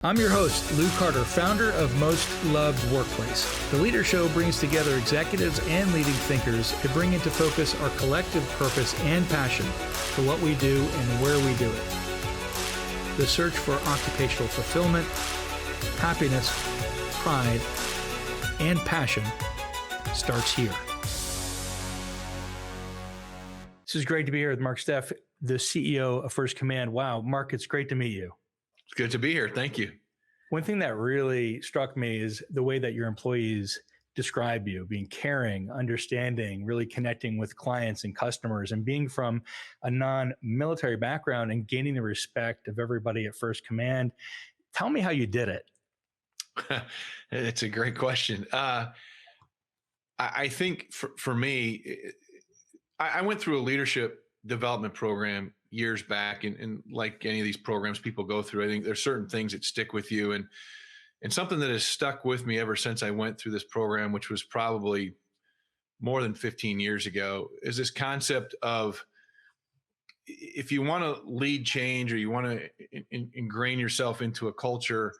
I'm your host, Lou Carter, founder of Most Loved Workplace. The Leader Show brings together executives and leading thinkers to bring into focus our collective purpose and passion for what we do and where we do it. The search for occupational fulfillment, happiness, pride, and passion starts here. This is great to be here with Mark Steffe, the CEO of First Command. Wow, Mark, it's great to meet you. It's good to be here. Thank you. One thing that really struck me is the way that your employees describe you, being caring, understanding, really connecting with clients and customers, and being from a non-military background and gaining the respect of everybody at First Command. Tell me how you did it. It's a great question. I think for me, I went through a leadership development program years back, and like any of these programs people go through, I think there's certain things that stick with you, and something that has stuck with me ever since I went through this program, which was probably more than 15 years ago, is this concept of, if you want to lead change or you want to ingrain yourself into a culture,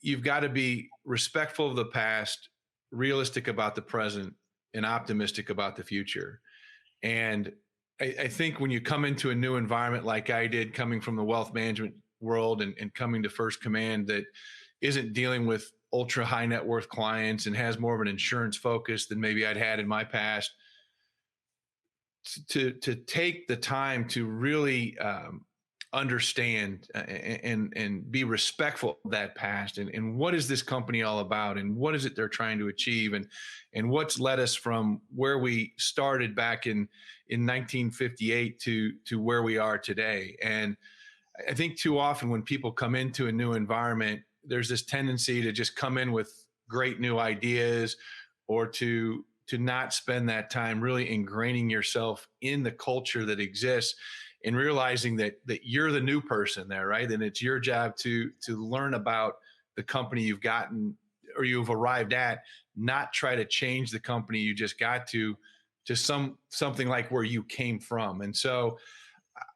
you've got to be respectful of the past, realistic about the present, and optimistic about the future. And I think when you come into a new environment like I did, coming from the wealth management world and coming to First Command that isn't dealing with ultra high net worth clients and has more of an insurance focus than maybe I'd had in my past, to take the time to really understand and be respectful of that past, and what is this company all about, and what is it they're trying to achieve, and what's led us from where we started back in 1958 to where we are today. And I think too often when people come into a new environment, there's this tendency to just come in with great new ideas, or to not spend that time really ingraining yourself in the culture that exists, and realizing that you're the new person there, right? And it's your job to learn about the company you've gotten or you've arrived at, not try to change the company you just got to something like where you came from. And so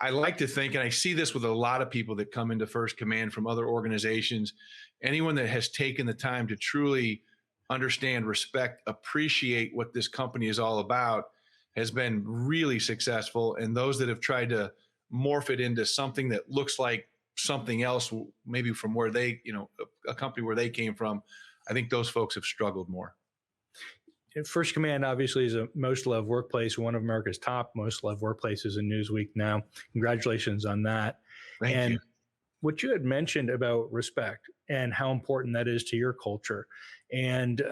I like to think, and I see this with a lot of people that come into First Command from other organizations, anyone that has taken the time to truly understand, respect, appreciate what this company is all about has been really successful. And those that have tried to morph it into something that looks like something else, maybe from where they, a company where they came from, I think those folks have struggled more. First Command obviously is a most loved workplace, one of America's top most loved workplaces in Newsweek now. Congratulations on that. Thank you. What you had mentioned about respect and how important that is to your culture, and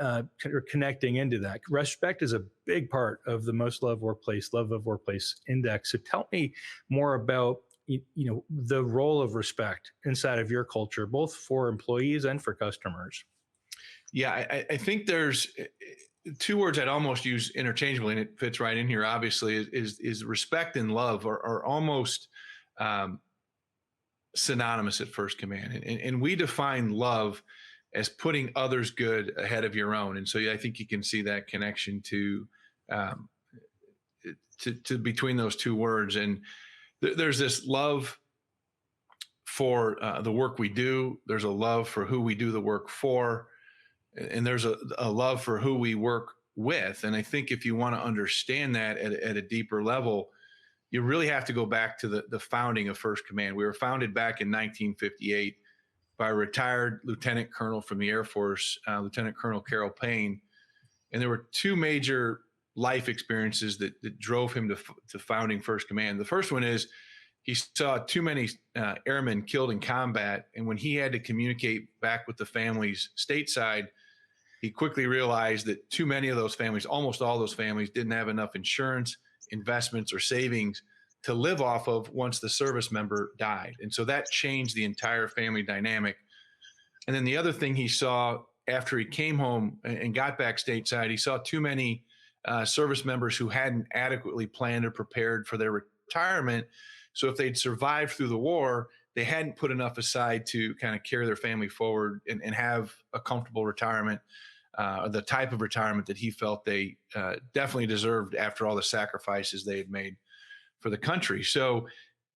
connecting into that. Respect is a big part of the most loved workplace, love of workplace index. So tell me more about the role of respect inside of your culture, both for employees and for customers. Yeah, I think there's two words I'd almost use interchangeably, and it fits right in here, obviously, is respect and love are almost synonymous at First Command. And we define love as putting others' good ahead of your own. And so I think you can see that connection to between those two words. And there's this love for the work we do. There's a love for who we do the work for. And there's a love for who we work with. And I think if you want to understand that at a deeper level, you really have to go back to the founding of First Command. We were founded back in 1958 by a retired lieutenant colonel from the Air Force, Lieutenant Colonel Carroll Payne. And there were two major life experiences that drove him to founding First Command. The first one is he saw too many airmen killed in combat. And when he had to communicate back with the families stateside, he quickly realized that too many of those families, almost all those families, didn't have enough insurance, investments, or savings to live off of once the service member died. And so that changed the entire family dynamic. And then the other thing he saw after he came home and got back stateside, he saw too many service members who hadn't adequately planned or prepared for their retirement. So if they'd survived through the war, they hadn't put enough aside to kind of carry their family forward and have a comfortable retirement, the type of retirement that he felt they definitely deserved after all the sacrifices they had made for the country. So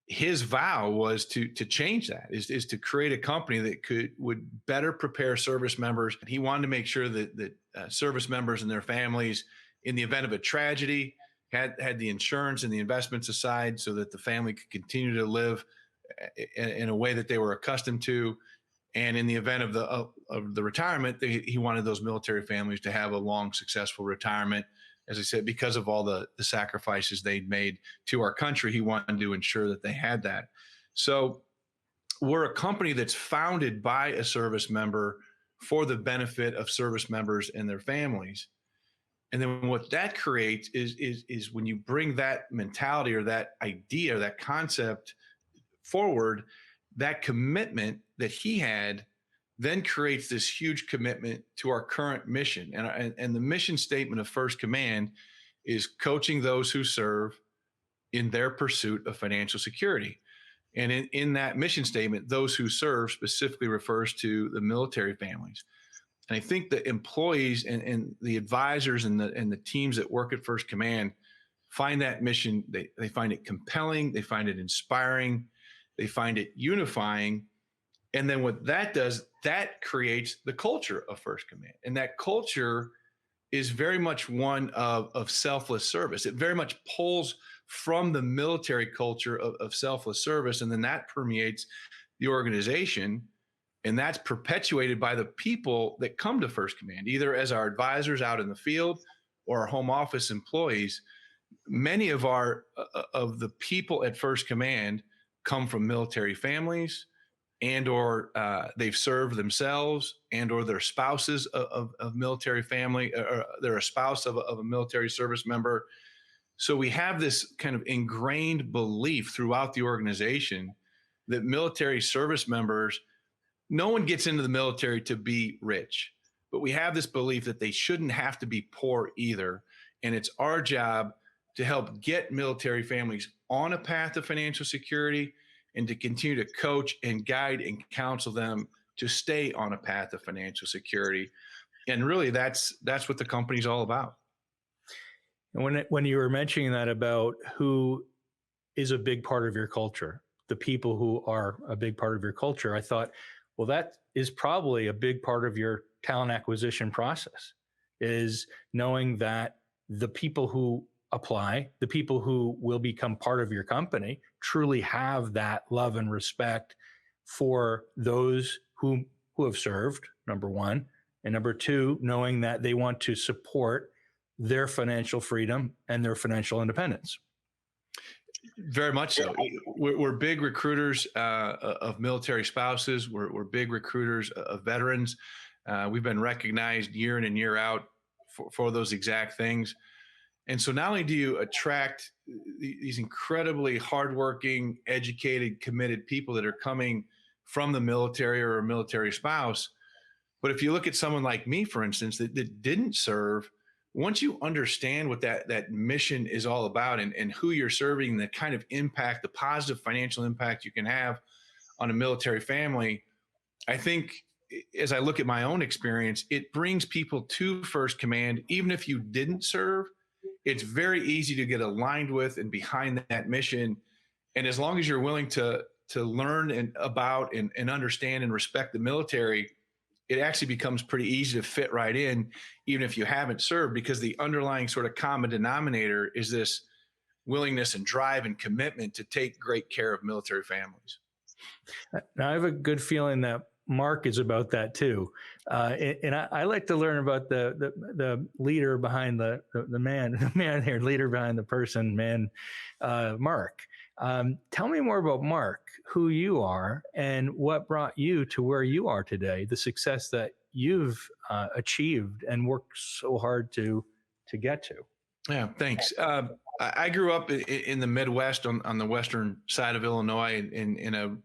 his vow was to change that, is to create a company that would better prepare service members. He wanted to make sure that service members and their families, in the event of a tragedy, had the insurance and the investments aside so that the family could continue to live in a way that they were accustomed to. And in the event of the retirement, he wanted those military families to have a long, successful retirement. As I said, because of all the sacrifices they'd made to our country, he wanted to ensure that they had that. So we're a company that's founded by a service member for the benefit of service members and their families. And then what that creates is when you bring that mentality or that idea or that concept forward, that commitment that he had then creates this huge commitment to our current mission. And the mission statement of First Command is coaching those who serve in their pursuit of financial security. And in that mission statement, those who serve specifically refers to the military families. And I think the employees and the advisors and the teams that work at First Command find that mission, they find it compelling, they find it inspiring, they find it unifying. And then what that does, that creates the culture of First Command. And that culture is very much one of selfless service. It very much pulls from the military culture of selfless service. And then that permeates the organization. And that's perpetuated by the people that come to First Command, either as our advisors out in the field or our home office employees. Many of the people at First Command come from military families, and or they've served themselves, and or they're spouses of military family, or they're a spouse of a military service member. So we have this kind of ingrained belief throughout the organization that military service members, no one gets into the military to be rich, but we have this belief that they shouldn't have to be poor either. And it's our job to help get military families on a path of financial security and to continue to coach and guide and counsel them to stay on a path of financial security. And really, that's what the company's all about. And when you were mentioning that about who is a big part of your culture, the people who are a big part of your culture, I thought, well, that is probably a big part of your talent acquisition process, is knowing that the people who apply, the people who will become part of your company, truly have that love and respect for those who have served, number one, and number two, knowing that they want to support their financial freedom and their financial independence. Very much so. We're big recruiters of military spouses. We're big recruiters of veterans. We've been recognized year in and year out for those exact things. And so not only do you attract these incredibly hardworking, educated, committed people that are coming from the military or a military spouse, but if you look at someone like me, for instance, that didn't serve, once you understand what that mission is all about and who you're serving, the kind of impact, the positive financial impact you can have on a military family, I think as I look at my own experience, it brings people to First Command. Even if you didn't serve, it's very easy to get aligned with and behind that mission. And as long as you're willing to learn about and understand and respect the military, it actually becomes pretty easy to fit right in, even if you haven't served, because the underlying sort of common denominator is this willingness and drive and commitment to take great care of military families. Now, I have a good feeling that Mark is about that too. And I like to learn about the leader behind the man here, leader behind the person, Mark. Tell me more about Mark, who you are, and what brought you to where you are today, the success that you've achieved and worked so hard to get to. Yeah, thanks. I grew up in the Midwest on the western side of Illinois in a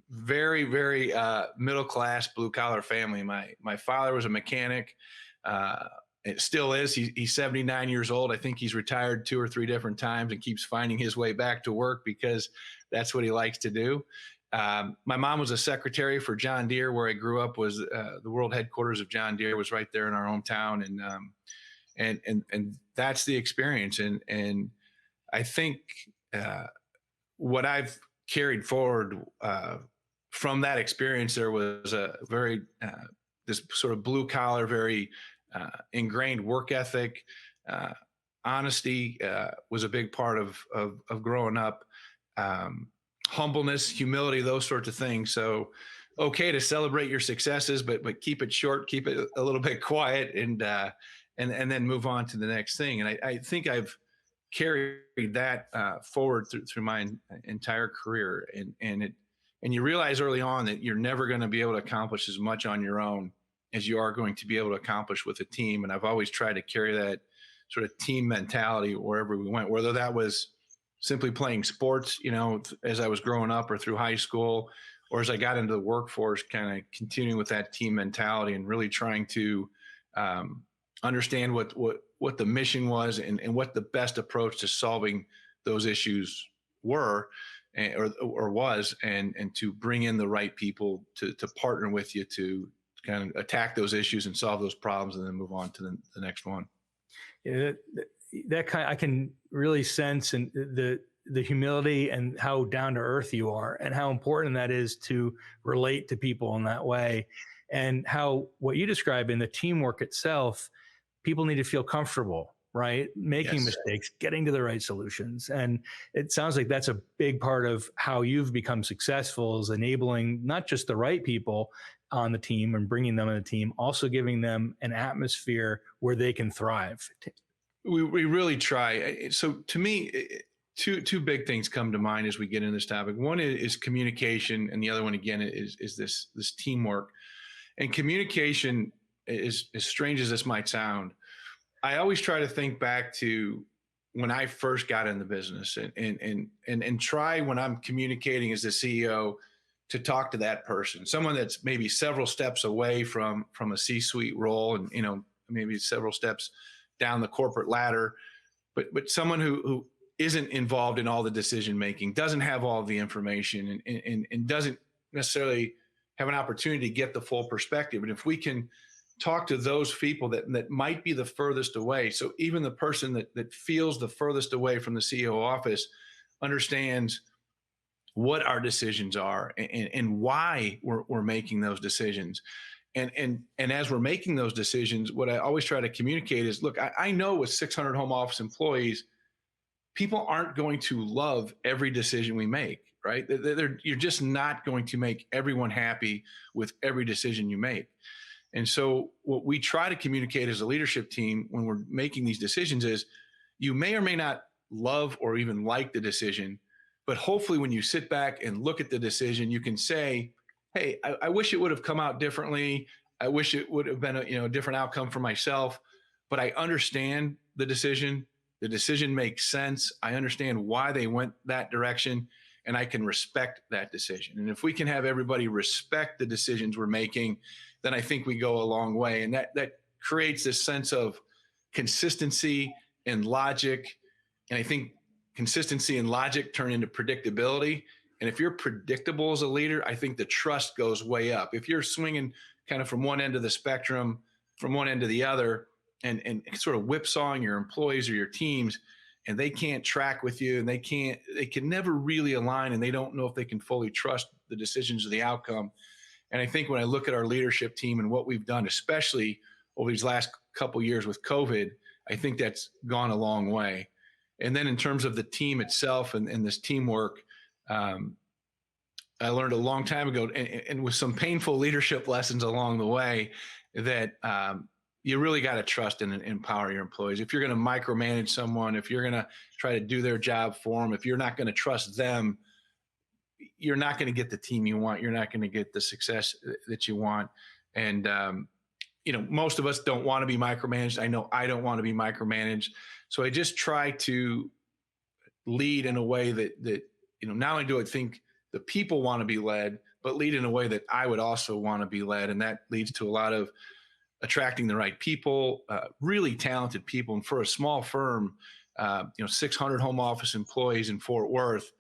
very, very middle-class blue-collar family. My father was a mechanic. It still is. He's 79 years old. I think he's retired 2 or 3 different times and keeps finding his way back to work because that's what he likes to do. My mom was a secretary for John Deere, where I grew up. Was the world headquarters of John Deere was right there in our hometown, and that's the experience. And I think what I've carried forward from that experience, there was a very this sort of blue collar, very ingrained work ethic. Uh, Honesty was a big part of growing up. Um, Humbleness, humility, those sorts of things. So, okay to celebrate your successes, but keep it short, keep it a little bit quiet, and then move on to the next thing. And I think I've carried that forward through my entire career, and you realize early on that you're never going to be able to accomplish as much on your own as you are going to be able to accomplish with a team. And I've always tried to carry that sort of team mentality wherever we went, whether that was simply playing sports, as I was growing up, or through high school, or as I got into the workforce, kind of continuing with that team mentality and really trying to um, understand what the mission was, and what the best approach to solving those issues were, or was, and to bring in the right people to partner with you to kind of attack those issues and solve those problems, and then move on to the next one. Yeah, that kind I can really sense, and the humility and how down to earth you are, and how important that is to relate to people in that way, and how what you describe in the teamwork itself, people need to feel comfortable, right? Making Yes. mistakes, getting to the right solutions. And it sounds like that's a big part of how you've become successful, is enabling not just the right people on the team and bringing them on the team, also giving them an atmosphere where they can thrive. We really try. So to me, two big things come to mind as we get into this topic. One is communication, and the other one again is this teamwork. And communication is, as strange as this might sound, I always try to think back to when I first got in the business, and try, when I'm communicating as the CEO, to talk to that person, someone that's maybe several steps away from a C-suite role, and maybe several steps down the corporate ladder, but someone who isn't involved in all the decision making, doesn't have all the information, and doesn't necessarily have an opportunity to get the full perspective. And if we can talk to those people that might be the furthest away, so even the person that feels the furthest away from the CEO office understands what our decisions are, and why we're making those decisions. And as we're making those decisions, what I always try to communicate is, look, I know with 600 home office employees, people aren't going to love every decision we make, right? You're just not going to make everyone happy with every decision you make. And so what we try to communicate as a leadership team when we're making these decisions is, you may or may not love or even like the decision, but hopefully when you sit back and look at the decision, you can say, hey, I wish it would have come out differently. I wish it would have been a different outcome for myself, but I understand the decision. The decision makes sense. I understand why they went that direction, and I can respect that decision. And if we can have everybody respect the decisions we're making, then I think we go a long way. And that creates this sense of consistency and logic. And I think consistency and logic turn into predictability. And if you're predictable as a leader, I think the trust goes way up. If you're swinging kind of from one end of the spectrum, from one end to the other, and sort of whipsawing your employees or your teams, and they can't track with you, and they can never really align, and they don't know if they can fully trust the decisions or the outcome. And I think when I look at our leadership team and what we've done, especially over these last couple of years with COVID, I think that's gone a long way. And then in terms of the team itself and this teamwork, I learned a long time ago, and with some painful leadership lessons along the way, that you really got to trust and empower your employees. If you're going to micromanage someone, if you're going to try to do their job for them, if you're not going to trust them, you're not going to get the team you want. You're not going to get the success that you want. And, most of us don't want to be micromanaged. I know I don't want to be micromanaged. So I just try to lead in a way that not only do I think the people want to be led, but lead in a way that I would also want to be led. And that leads to a lot of attracting the right people, really talented people. And for a small firm, 600 home office employees in Fort Worth,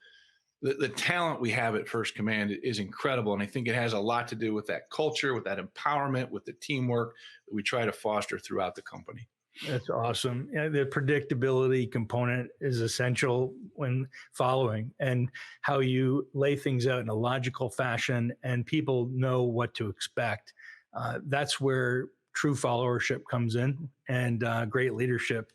the talent we have at First Command is incredible. And I think it has a lot to do with that culture, with that empowerment, with the teamwork that we try to foster throughout the company. That's awesome. Yeah, the predictability component is essential when following, and how you lay things out in a logical fashion and people know what to expect. That's where true followership comes in, and great leadership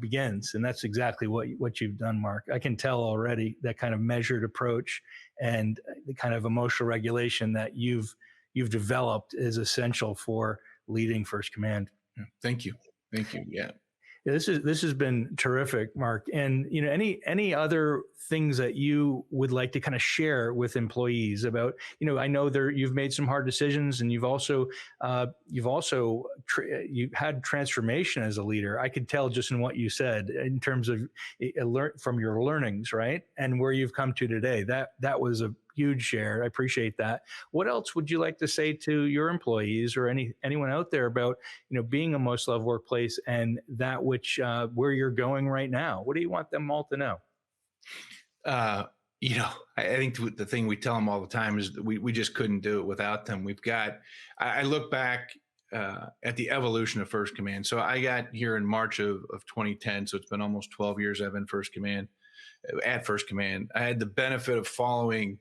begins. And that's exactly what you've done, Mark. I can tell already that kind of measured approach and the kind of emotional regulation that you've developed is essential for leading First Command. Thank you. Thank you. Yeah. Yeah, this has been terrific, Mark. And any other things that you would like to kind of share with employees about? I know you've made some hard decisions, and you've had transformation as a leader. I could tell just in what you said in terms of from your learnings, right, and where you've come to today. That was a huge share. I appreciate that. What else would you like to say to your employees or anyone out there about being a most loved workplace and that which where you're going right now? What do you want them all to know? I think the thing we tell them all the time is that we just couldn't do it without them. I look back at the evolution of First Command. So I got here in March of 2010. So it's been almost 12 years I've been at First Command. I had the benefit of following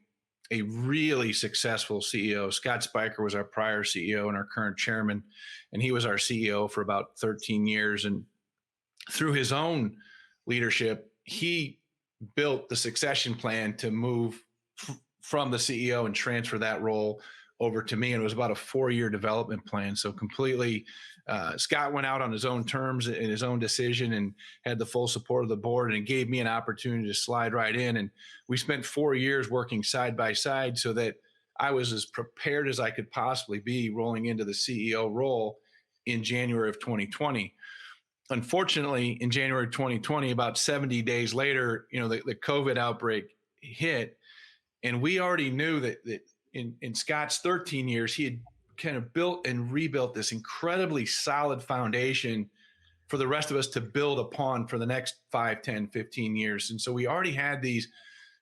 a really successful CEO. Scott Spiker was our prior CEO and our current chairman, and he was our CEO for about 13 years. And through his own leadership, he built the succession plan to move from the CEO and transfer that role over to me. And it was about a 4-year development plan. So completely, Scott went out on his own terms and his own decision and had the full support of the board, and it gave me an opportunity to slide right in. And we spent 4 years working side by side so that I was as prepared as I could possibly be rolling into the CEO role in January of 2020. Unfortunately, in January 2020, about 70 days later, the COVID outbreak hit, and we already knew that in Scott's 13 years, he had kind of built and rebuilt this incredibly solid foundation for the rest of us to build upon for the next 5, 10, 15 years. And so we already had these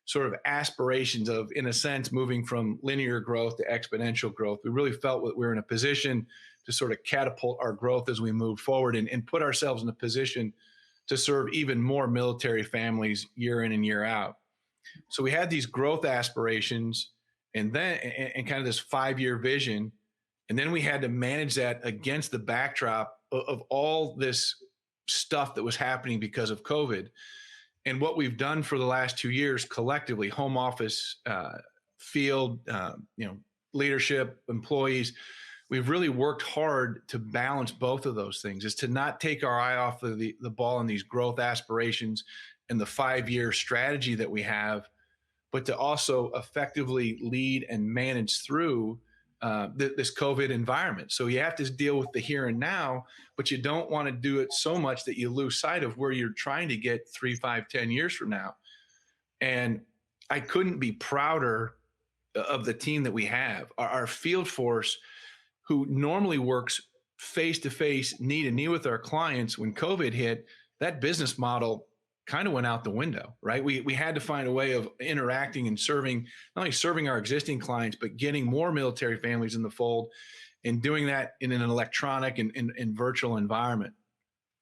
sort of aspirations of, in a sense, moving from linear growth to exponential growth. We really felt that we were in a position to sort of catapult our growth as we move forward and put ourselves in a position to serve even more military families year in and year out. So we had these growth aspirations and kind of this 5-year vision. And then we had to manage that against the backdrop of all this stuff that was happening because of COVID. And what we've done for the last 2 years collectively, home office, field, leadership, employees, we've really worked hard to balance both of those things, is to not take our eye off of the ball in these growth aspirations and the 5-year strategy that we have, but to also effectively lead and manage through this COVID environment. So you have to deal with the here and now, but you don't want to do it so much that you lose sight of where you're trying to get 3, 5, 10 years from now. And I couldn't be prouder of the team that we have. Our field force, who normally works face-to-face, knee to knee with our clients, when COVID hit, that business model kind of went out the window, right? We had to find a way of interacting and serving, not only serving our existing clients, but getting more military families in the fold and doing that in an electronic and virtual environment.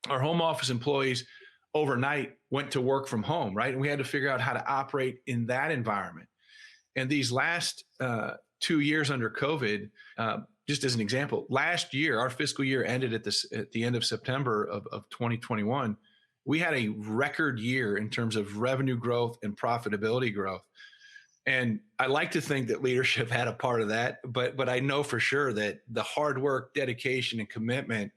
Our home office employees overnight went to work from home, right? And we had to figure out how to operate in that environment. And these last 2 years under COVID, just as an example, last year, our fiscal year ended at the end of September of 2021. We had a record year in terms of revenue growth and profitability growth. And I like to think that leadership had a part of that, but I know for sure that the hard work, dedication, and commitment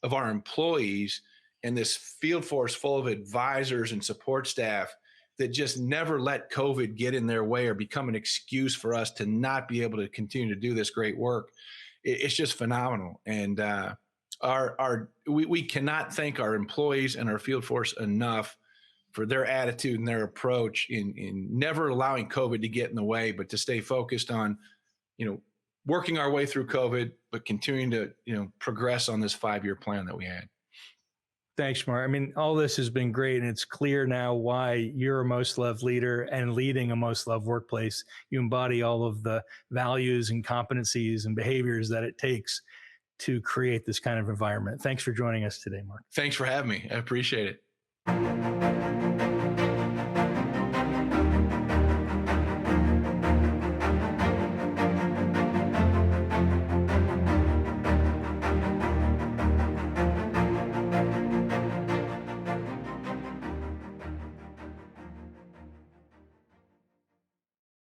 of our employees and this field force full of advisors and support staff that just never let COVID get in their way or become an excuse for us to not be able to continue to do this great work. It's just phenomenal. And we cannot thank our employees and our field force enough for their attitude and their approach in never allowing COVID to get in the way, but to stay focused on, working our way through COVID, but continuing to, progress on this 5-year plan that we had. Thanks, Mark. I mean, all this has been great, and it's clear now why you're a most loved leader and leading a most loved workplace. You embody all of the values and competencies and behaviors that it takes to create this kind of environment. Thanks for joining us today, Mark. Thanks for having me. I appreciate it.